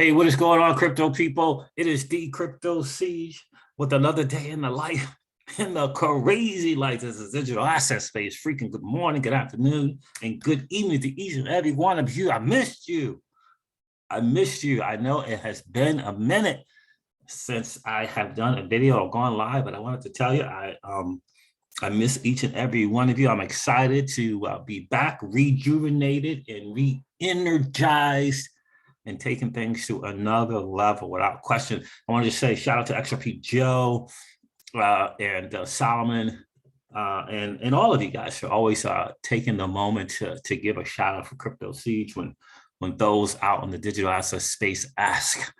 Hey, what is going on, crypto people? It is the Crypto Siege with another day in the life, in the crazy life. This is digital asset space. Freaking good morning, good afternoon, and good evening to each and every one of you. I missed you. I missed you. I know it has been a minute since I have done a video or gone live, but I wanted to tell you I miss each and every one of you. I'm excited to be back, rejuvenated and re-energized and taking things to another level without question. I want to just say shout out to XRP Joe and Solomon and all of you guys for always taking the moment to give a shout out for Crypto Siege when those out in the digital asset space ask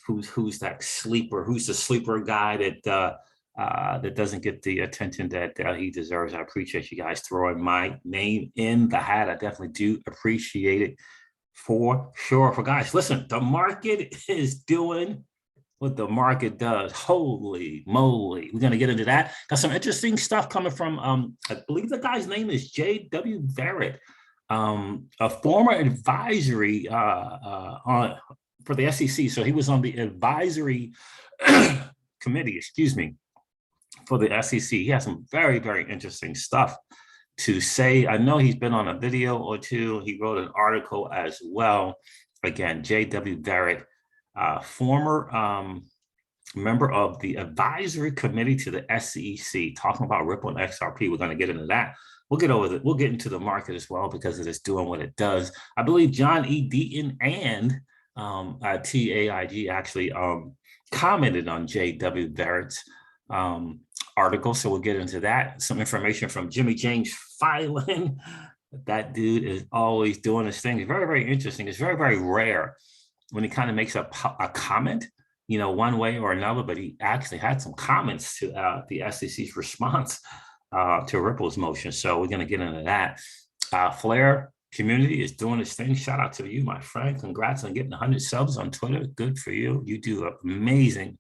who's that sleeper, who's the sleeper guy that doesn't get the attention that he deserves. I appreciate you guys throwing my name in the hat. I definitely do appreciate it. For sure. For guys, listen, the market is doing what the market does. Holy moly. We're going to get into that. Got some interesting stuff coming from, I believe the guy's name is J.W. Barrett, a former advisory for the SEC. So he was on the advisory committee, for the SEC. He has some very, very interesting stuff to say. I know he's been on a video or two. He wrote an article as well. Again, J.W. Barrett, former member of the advisory committee to the SEC, talking about Ripple and XRP. We're going to get into that. We'll get into the market as well because it is doing what it does. I believe John E. Deaton and TAIG actually commented on J.W. Barrett's article, so we'll get into that. Some information from Jimmy James Filan. That dude is always doing his thing. It's very, very interesting. It's very, very rare when he kind of makes a comment, you know, one way or another, but he actually had some comments to the SEC's response to Ripple's motion. So we're going to get into that. Flare community is doing its thing. Shout out to you, my friend. Congrats on getting 100 subs on Twitter. Good for you. You do amazing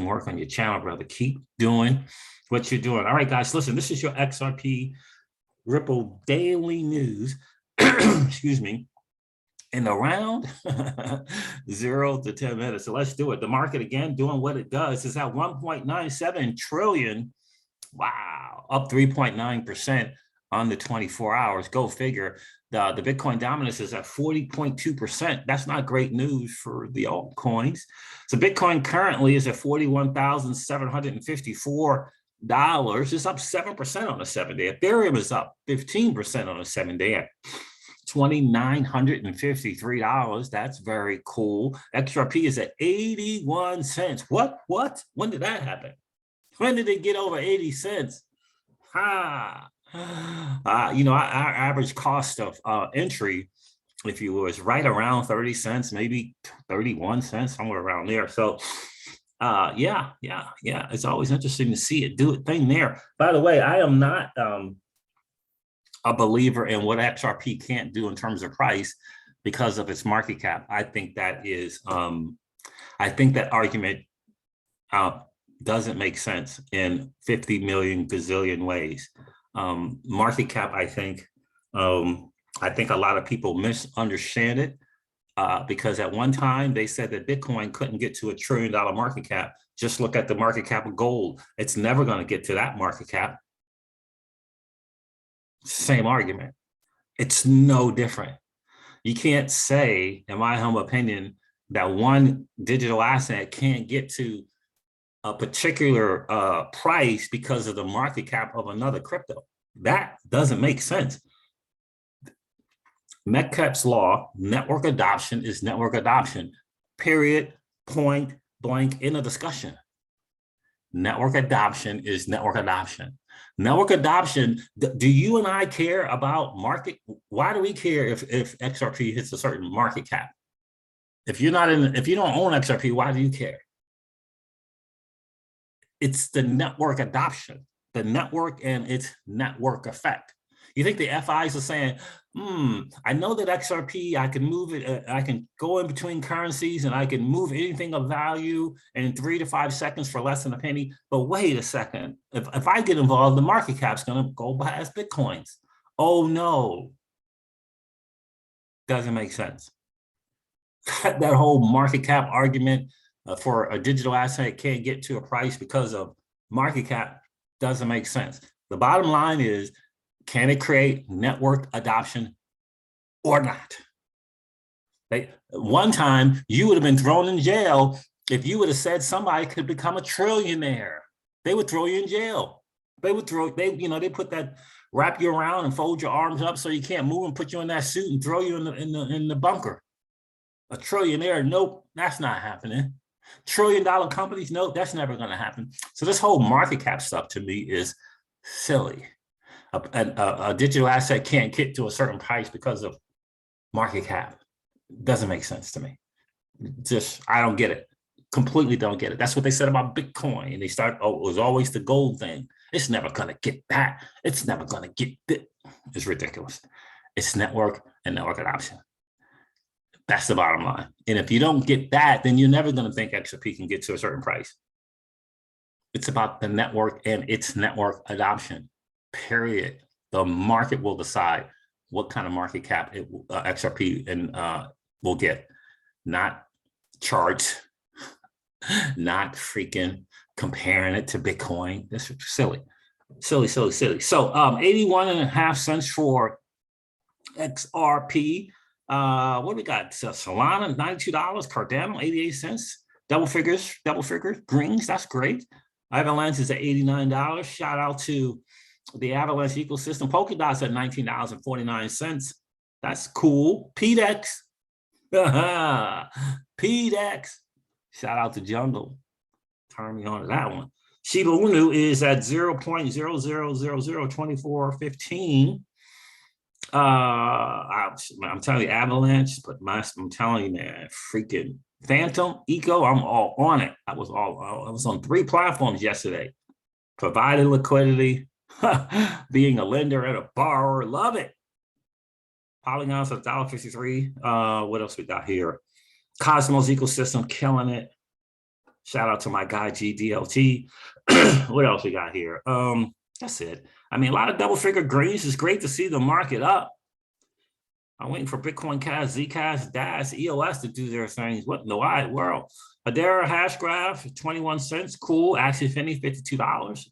work on your channel, brother. Keep doing what you're doing. All right, guys, listen, this is your XRP Ripple Daily News, excuse me, in around 0 to 10 minutes. So let's do it. The market, again, doing what it does, is at 1.97 trillion. Wow, up 3.9% on the 24 hours. Go figure. The Bitcoin dominance is at 40.2%. That's not great news for the altcoins. So Bitcoin currently is at $41,754. It's up 7% on the 7-day. Ethereum is up 15% on the 7-day at $2,953. That's very cool. XRP is at 81 cents. What? When did that happen? When did it get over 80 cents? You know, our average cost of entry, if you will, is right around 30 cents, maybe 31 cents, somewhere around there. So yeah, it's always interesting to see it do its thing there. By the way, I am not a believer in what XRP can't do in terms of price because of its market cap. I think that is I think that argument doesn't make sense in 50 million gazillion ways. Market cap, I think a lot of people misunderstand it because at one time they said that Bitcoin couldn't get to $1 trillion market cap. Just look at the market cap of gold. It's never going to get to that market cap. Same argument. It's no different. You can't say, in my humble opinion, that one digital asset can't get to a particular price because of the market cap of another crypto. That doesn't make sense. Metcalfe's law, network adoption is network adoption. Period, point blank, end of discussion. Network adoption is network adoption. Network adoption, do you and I care about market? Why do we care if XRP hits a certain market cap? If you don't own XRP, why do you care? It's the network adoption, the network and its network effect. You think the FIs are saying, I know that XRP, I can move it, I can go in between currencies and I can move anything of value in 3 to 5 seconds for less than a penny. But wait a second, if I get involved, the market cap's gonna go past Bitcoins. Oh no, doesn't make sense. that whole market cap argument for a digital asset can't get to a price because of market cap doesn't make sense. The bottom line is, can it create network adoption or not? One time you would have been thrown in jail if you would have said somebody could become a trillionaire. They would throw you in jail. They would they put that, wrap you around and fold your arms up so you can't move and put you in that suit and throw you in the bunker. A trillionaire, nope, that's not happening. $1 trillion companies, nope, that's never going to happen. So this whole market cap stuff to me is silly. A digital asset can't get to a certain price because of market cap. Doesn't make sense to me. Just, I don't get it. Completely don't get it. That's what they said about Bitcoin. They start, oh, it was always the gold thing. It's never going to get that. It's never going to get that. It's ridiculous. It's network and network adoption. That's the bottom line. And if you don't get that, then you're never going to think XRP can get to a certain price. It's about the network and its network adoption, period. The market will decide what kind of market cap XRP will get, not charts, not freaking comparing it to Bitcoin. That's silly, silly, silly, silly. So 81.5 cents for XRP. What do we got? Solana, $92. Cardano, 88 cents. Double figures, greens. That's great. Avalanche is at $89. Shout out to the Avalanche ecosystem. Polkadot's at $19.49. That's cool. PDEX. PDEX. Shout out to Jungle. Turn me on to that one. Shiba Inu is at 0.00002415. I'm telling you, Avalanche, but I'm telling you, man, freaking Phantom, Eco, I'm all on it. I was on 3 platforms yesterday. Providing liquidity, being a lender and a borrower, love it. Polygon's at $1.53. What else we got here? Cosmos ecosystem, killing it. Shout out to my guy GDLT. What else we got here? That's it. I mean, a lot of double figure greens. It's great to see the market up. I'm waiting for Bitcoin Cash, Zcash, DAS, EOS to do their things. What in the wide world? Adara hash graph, 21 cents. Cool. Axie Infinity, $52.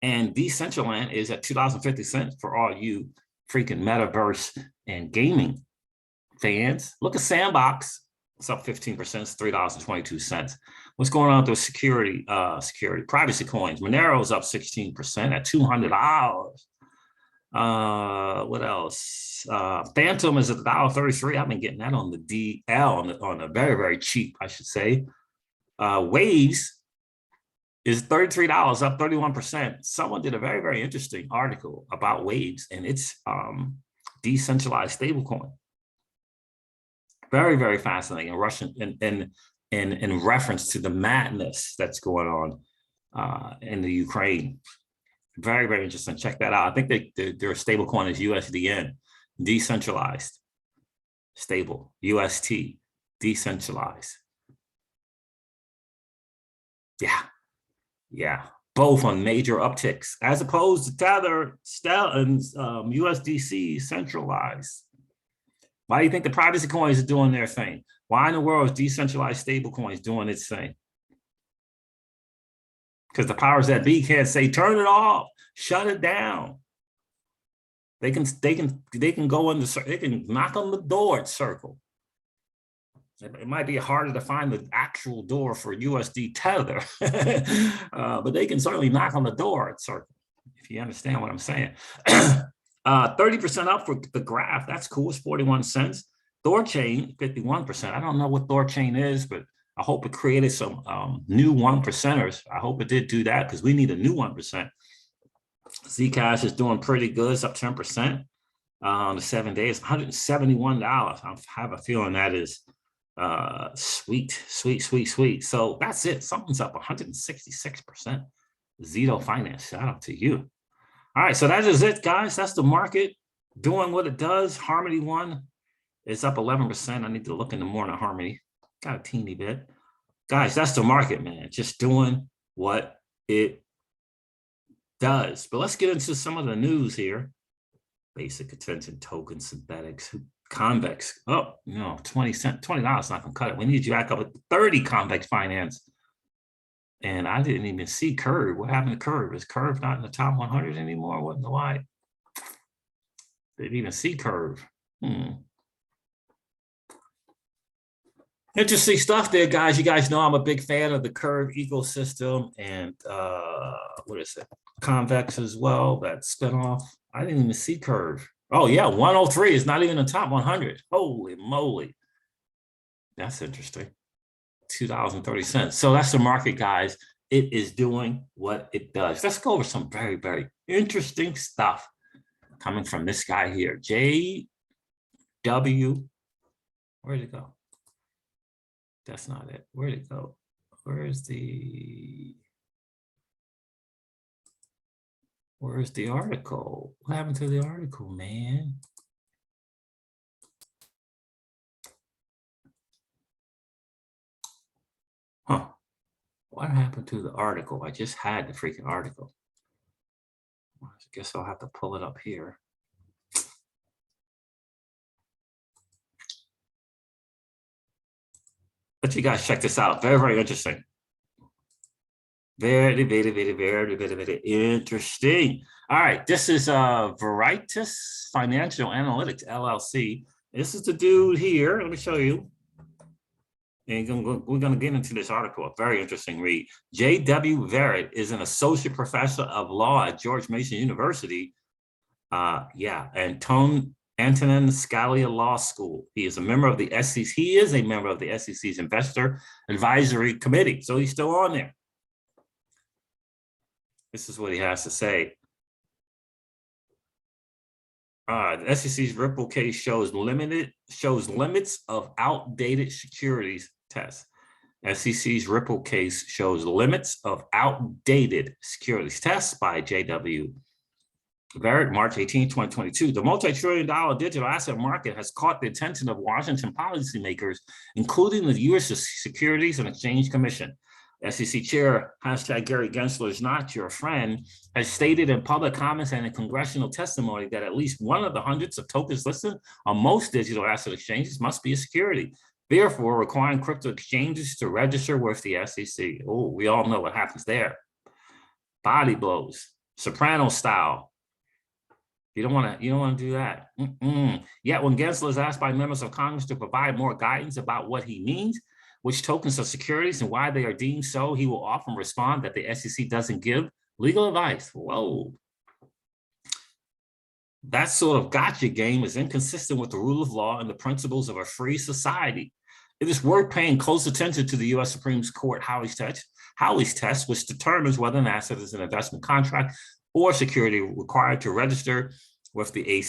And Decentraland is at $2.50 for all you freaking metaverse and gaming fans. Look at Sandbox. It's up 15%. It's $3.22. What's going on with those security privacy coins? Monero is up 16% at $200. What else? Phantom is at $1.33. I've been getting that on the DL on a very, very cheap, I should say. Waves is $33, up 31%. Someone did a very, very interesting article about Waves and its decentralized stablecoin. Very, very fascinating and Russian in reference to the madness that's going on in the Ukraine. Very, very interesting. Check that out. I think their stable coin is USDN, decentralized, stable, UST, decentralized. Yeah. Both on major upticks, as opposed to Tether, and USDC centralized. Why do you think the privacy coins are doing their thing? Why in the world is decentralized stable coins doing its thing? Because the powers that be can't say, turn it off, shut it down. They can go in they can knock on the door at Circle. It might be harder to find the actual door for USD Tether, but they can certainly knock on the door at Circle, if you understand what I'm saying. 30% up for the graph. That's cool. It's 41 cents. Thorchain, 51%. I don't know what Thorchain is, but I hope it created some new 1%ers. I hope it did do that because we need a new 1%. Zcash is doing pretty good. It's up 10% on the 7 days, $171. I have a feeling that is sweet. So that's it. Something's up 166%. Zito Finance, shout out to you. All right, so that is it, guys. That's the market doing what it does. Harmony 1 is up 11%. I need to look into more on Harmony. Got a teeny bit. Guys, that's the market, man. Just doing what it does. But let's get into some of the news here. Basic attention token synthetics. Convex. Oh, no, 20 cents, $20 not gonna cut it. We need you back up at 30 convex finance. And I didn't even see Curve. What happened to Curve? Is Curve not in the top 100 anymore? What in the why? Didn't even see Curve. Interesting stuff there, guys. You guys know I'm a big fan of the Curve ecosystem and what is it? Convex as well, that spinoff. I didn't even see Curve. Oh, yeah, 103 is not even in the top 100. Holy moly. That's interesting. $2.30. So that's the market, guys. It is doing what it does. Let's go over some very, very interesting stuff coming from this guy here, JW. Where'd it go? That's not it. Where'd it go? Where's the article? What happened to the article, man? Huh. What happened to the article? I just had the freaking article. I guess I'll have to pull it up here. Let you guys check this out. Very, very interesting. Very, very, very, very, very, very interesting. All right, this is Veritas Financial Analytics, LLC. This is the dude here. Let me show you. And we're going to get into this article, a very interesting read. J.W. Verrett is an associate professor of law at George Mason University. And Antonin Scalia Law School. He is a member of the SEC. He is a member of the SEC's Investor Advisory Committee. So he's still on there. This is what he has to say. The SEC's Ripple case shows limits of outdated securities tests. SEC's Ripple case shows limits of outdated securities tests by J.W. Verrett, March 18, 2022. The multi-trillion-dollar digital asset market has caught the attention of Washington policymakers, including the U.S. Securities and Exchange Commission. SEC Chair, Gary Gensler is not your friend, has stated in public comments and in congressional testimony that at least one of the hundreds of tokens listed on most digital asset exchanges must be a security, therefore requiring crypto exchanges to register with the SEC. Oh, we all know what happens there. Body blows, Soprano style. You don't want to do that. Yet when Gensler is asked by members of Congress to provide more guidance about what he means, which tokens are securities and why they are deemed so, he will often respond that the SEC doesn't give legal advice. Whoa. That sort of gotcha game is inconsistent with the rule of law and the principles of a free society. It is worth paying close attention to the U.S. Supreme Court Howey's test, which determines whether an asset is an investment contract or security required to register with the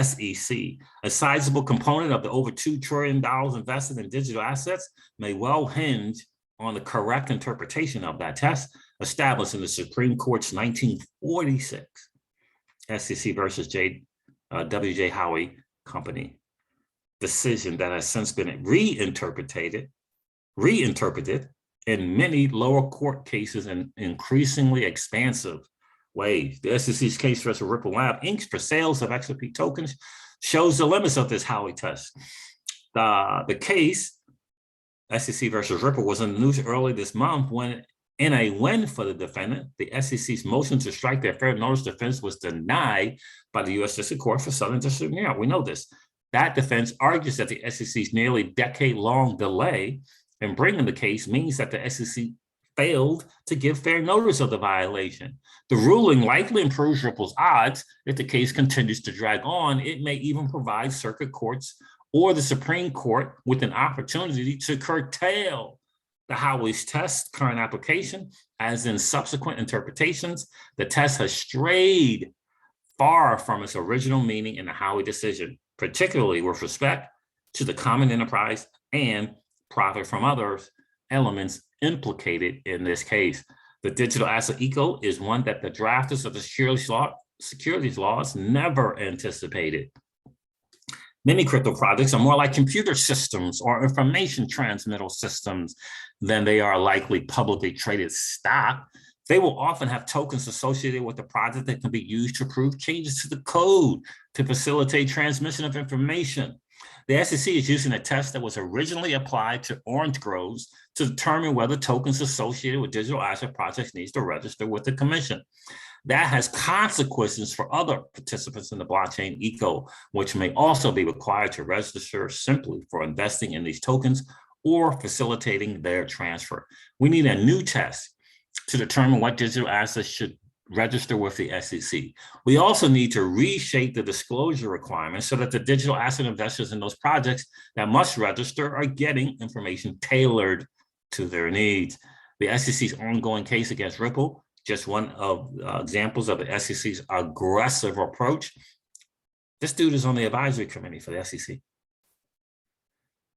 SEC. A sizable component of the over $2 trillion invested in digital assets may well hinge on the correct interpretation of that test established in the Supreme Court's 1946 SEC versus W.J. Howey Company decision that has since been reinterpreted in many lower court cases in increasingly expansive ways. The SEC's case versus Ripple Lab Inc. for sales of XRP tokens shows the limits of this Howey test. The case, SEC versus Ripple, was in the news early this month when, in a win for the defendant, the SEC's motion to strike their fair notice defense was denied by the U.S. District Court for Southern District of New York. We know this. That defense argues that the SEC's nearly decade-long delay in bringing the case means that the SEC failed to give fair notice of the violation. The ruling likely improves Ripple's odds. If the case continues to drag on, it may even provide circuit courts or the Supreme Court with an opportunity to curtail the Howey's test current application, as in subsequent interpretations. The test has strayed far from its original meaning in the Howey decision, particularly with respect to the common enterprise and profit from others elements implicated in this case. The digital asset eco is one that the drafters of the securities laws never anticipated. Many crypto projects are more like computer systems or information transmittal systems than they are likely publicly traded stock. They will often have tokens associated with the project that can be used to approve changes to the code to facilitate transmission of information. The SEC is using a test that was originally applied to orange groves to determine whether tokens associated with digital asset projects needs to register with the commission. That has consequences for other participants in the blockchain eco, which may also be required to register simply for investing in these tokens or facilitating their transfer. We need a new test to determine what digital assets should register with the SEC. We also need to reshape the disclosure requirements so that the digital asset investors in those projects that must register are getting information tailored to their needs. The SEC's ongoing case against Ripple, just one of examples of the SEC's aggressive approach. This dude is on the advisory committee for the SEC.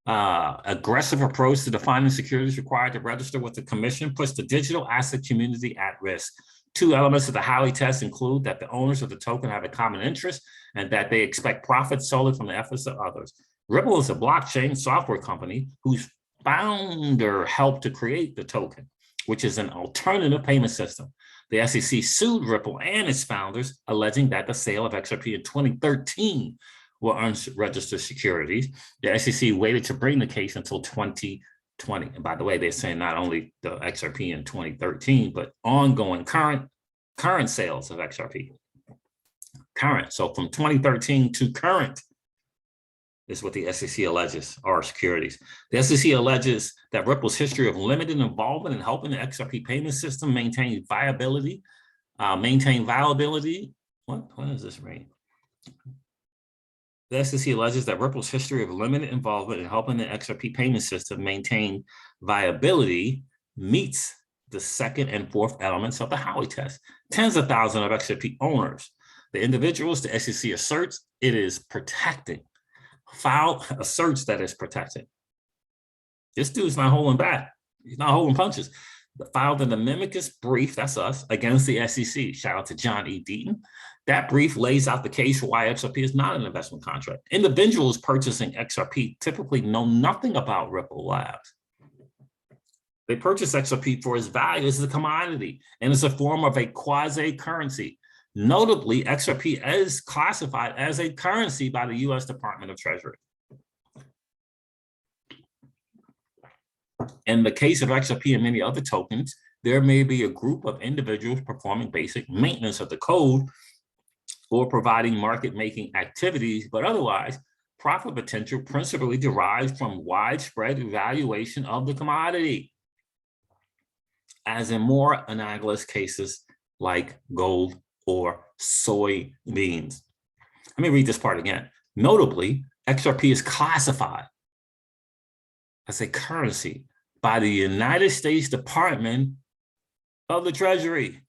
Aggressive approach to defining securities required to register with the commission puts the digital asset community at risk. Two elements of the Howey test include that the owners of the token have a common interest and that they expect profits solely from the efforts of others. Ripple is a blockchain software company whose founder helped to create the token, which is an alternative payment system. The SEC sued Ripple and its founders, alleging that the sale of XRP in 2013 were unregistered securities. The SEC waited to bring the case until 2020. And by the way, they're saying not only the XRP in 2013, but ongoing current sales of XRP. Current, so from 2013 to current is what the SEC alleges are securities. The SEC alleges that Ripple's history of limited involvement in helping the XRP payment system maintain viability. What does this mean? The SEC alleges that Ripple's history of limited involvement in helping the XRP payment system maintain viability meets the second and fourth elements of the Howey test. Tens of thousands of XRP owners, the individuals the SEC asserts it is protecting, asserts that it's protecting. This dude's not holding back. He's not holding punches. Filed an amicus brief, that's us, against the SEC. Shout out to John E. Deaton. That brief lays out the case for why XRP is not an investment contract. Individuals purchasing XRP typically know nothing about Ripple Labs. They purchase XRP for its value as a commodity and as a form of a quasi-currency. Notably, XRP is classified as a currency by the U.S. Department of Treasury. In the case of XRP and many other tokens, there may be a group of individuals performing basic maintenance of the code or providing market-making activities, but otherwise, profit potential principally derives from widespread evaluation of the commodity, as in more analogous cases like gold or soybeans. Let me read this part again. Notably, XRP is classified as a currency by the United States Department of the Treasury.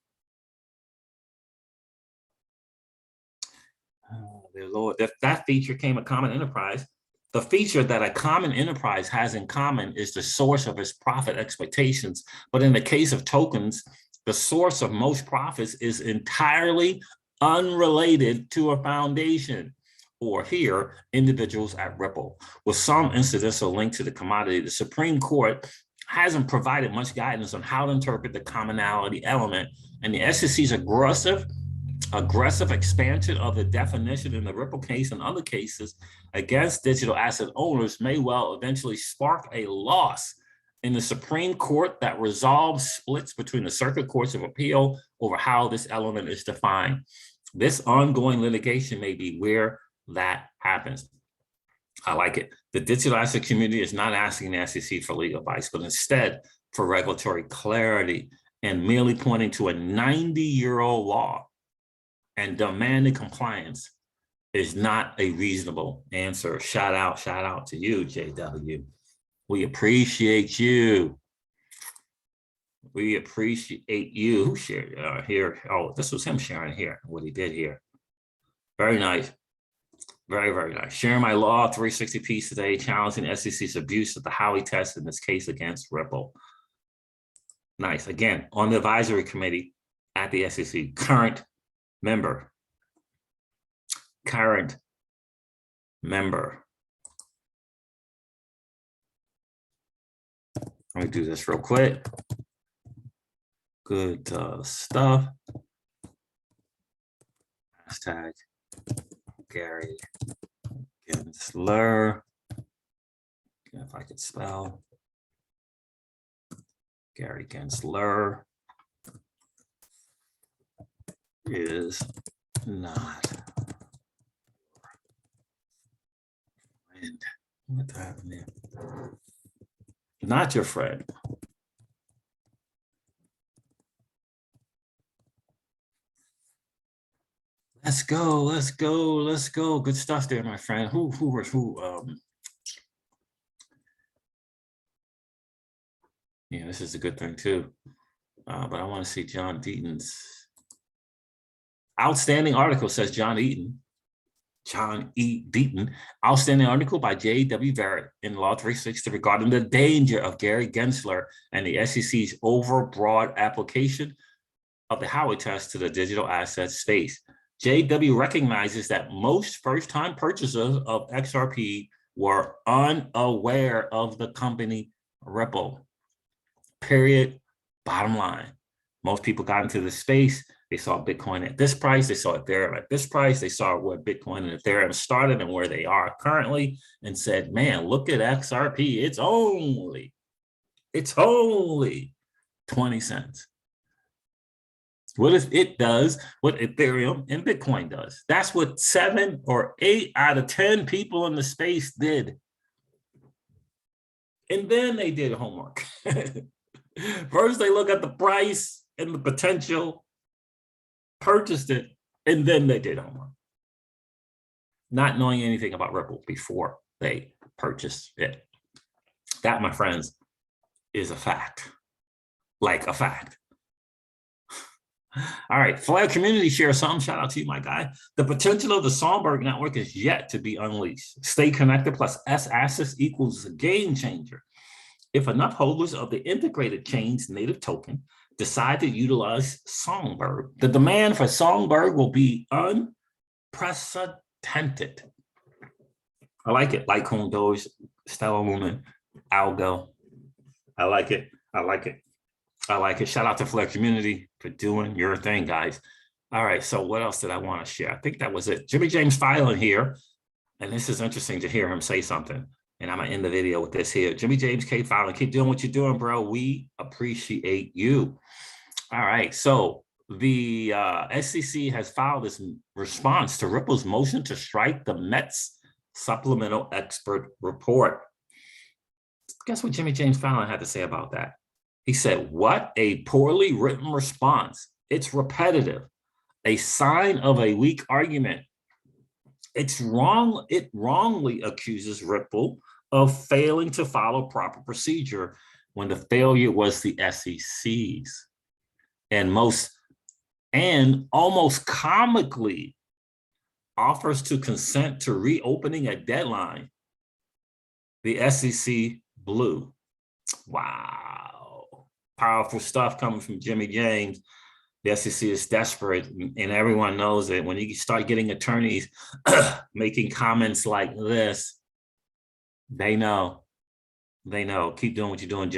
Lord, if that feature came a common enterprise, the feature that a common enterprise has in common is the source of its profit expectations. But in the case of tokens, the source of most profits is entirely unrelated to a foundation, or here, individuals at Ripple. With some incidental link to the commodity, the Supreme Court hasn't provided much guidance on how to interpret the commonality element, and the SEC's aggressive expansion of the definition in the Ripple case and other cases against digital asset owners may well eventually spark a loss in the Supreme Court that resolves splits between the circuit courts of appeal over how this element is defined. This ongoing litigation may be where that happens. I like it. The digital asset community is not asking the SEC for legal advice, but instead for regulatory clarity and merely pointing to a 90-year-old law and demanding compliance is not a reasonable answer. Shout out to you, JW. We appreciate you. We appreciate you. Who shared here? Oh, this was him sharing here, what he did here. Very nice. Very, very nice. Sharing my law 360 piece today, challenging SEC's abuse of the Howey test in this case against Ripple. Nice. Again, on the advisory committee at the SEC, current member. Let me do this real quick. Good stuff. Hashtag Gary Gensler. If I could spell Gary Gensler is not friend. What happened there? Not your friend. Let's go, let's go, let's go. Good stuff there, my friend. Who? Yeah, this is a good thing too. But I want to see John Deaton's outstanding article, says John Eaton. John E. Deaton, outstanding article by J.W. Verrett in Law 360 regarding the danger of Gary Gensler and the SEC's overbroad application of the Howard test to the digital asset space. J.W. recognizes that most first-time purchasers of XRP were unaware of the company Ripple. Period. Bottom line. Most people got into the space. They saw Bitcoin at this price. They saw Ethereum at this price. They saw where Bitcoin and Ethereum started and where they are currently and said, man, look at XRP. It's only 20 cents. What if it does what Ethereum and Bitcoin does? That's what 7 or 8 out of 10 people in the space did. And then they did homework. First, they look at the price and the potential, purchased it, and then they did homework. Not knowing anything about Ripple before they purchased it. That, my friends, is a fact. Like a fact. All right, Flag Community share something. Shout out to you, my guy. The potential of the Songbird network is yet to be unleashed. Stay connected plus S assets equals a game changer. If enough holders of the integrated chain's native token decide to utilize Songbird, the demand for Songbird will be unprecedented. I like it. Litecoin, Doge, Stellar Lumen, Algo. I like it. I like it. I like it. Shout out to Flex Community for doing your thing, guys. All right, so what else did I want to share? I think that was it. Jimmy James filing here, and this is interesting to hear him say something. And I'm going to end the video with this here. Jimmy James K filing. Keep doing what you're doing, bro. We appreciate you. All right, so the SEC has filed this response to Ripple's motion to strike the Mets supplemental expert report. Guess what Jimmy James Fallon had to say about that? He said, what a poorly written response. It's repetitive, a sign of a weak argument. It's wrong. It wrongly accuses Ripple of failing to follow proper procedure when the failure was the SEC's. And almost comically offers to consent to reopening a deadline. The SEC blew. Wow. Powerful stuff coming from Jimmy James. The SEC is desperate, and everyone knows that when you start getting attorneys making comments like this, they know. They know. Keep doing what you're doing,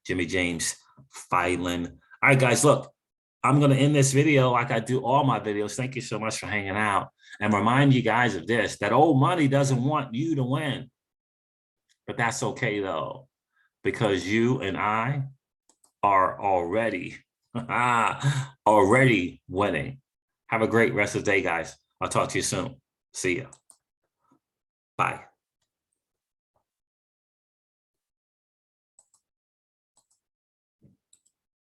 Jimmy James filing. All right, guys, look, I'm going to end this video like I do all my videos. Thank you so much for hanging out, and remind you guys of this, that old money doesn't want you to win. But that's okay, though, because you and I are already winning. Have a great rest of the day, guys. I'll talk to you soon. See ya. Bye.